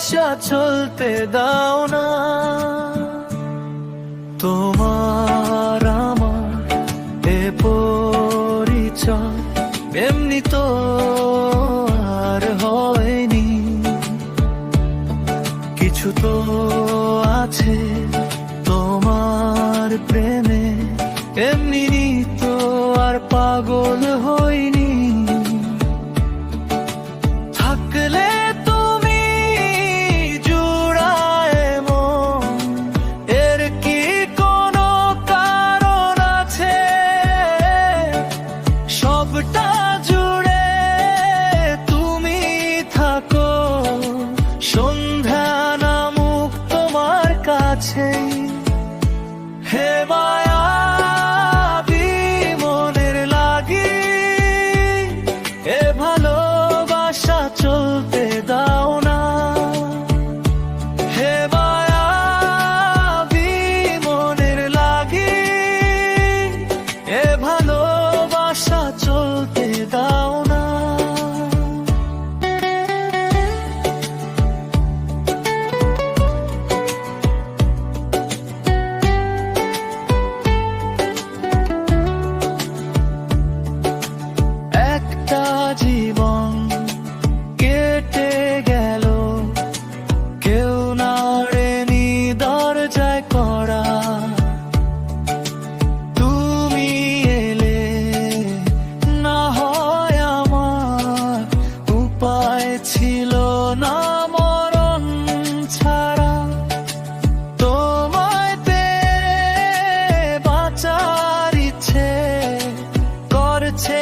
ভালোবাসা চলতে দাও না। তোমার আমার এ পরিচয় এমনি তো আর হয়নি, কিছু তো আছে তোমার প্রেমে, এমনি তো আর পাগল হইনি। থাকলে তুমি জুড়ায় মন, এর কি কোনো কারণ আছে? সবটা জুড়ে তুমি থাকো, সন্ধ্যা নামুক তোমার কাছে। হে মায়াবী মনের লাগি, এ ভালোবাসা চলতে দাও না। হে মায়াবী মনের লাগি, এ ভালোবাসা চলতে দাও না। একটা জীবন কেটে গেল, কেউ নাড়েনি দরজায় করা। তুমি এলে না হয় আমার উপায় ছিল না মরণ ছাড়া। তোমায় পেয়ে বাঁচার ইচ্ছে করছে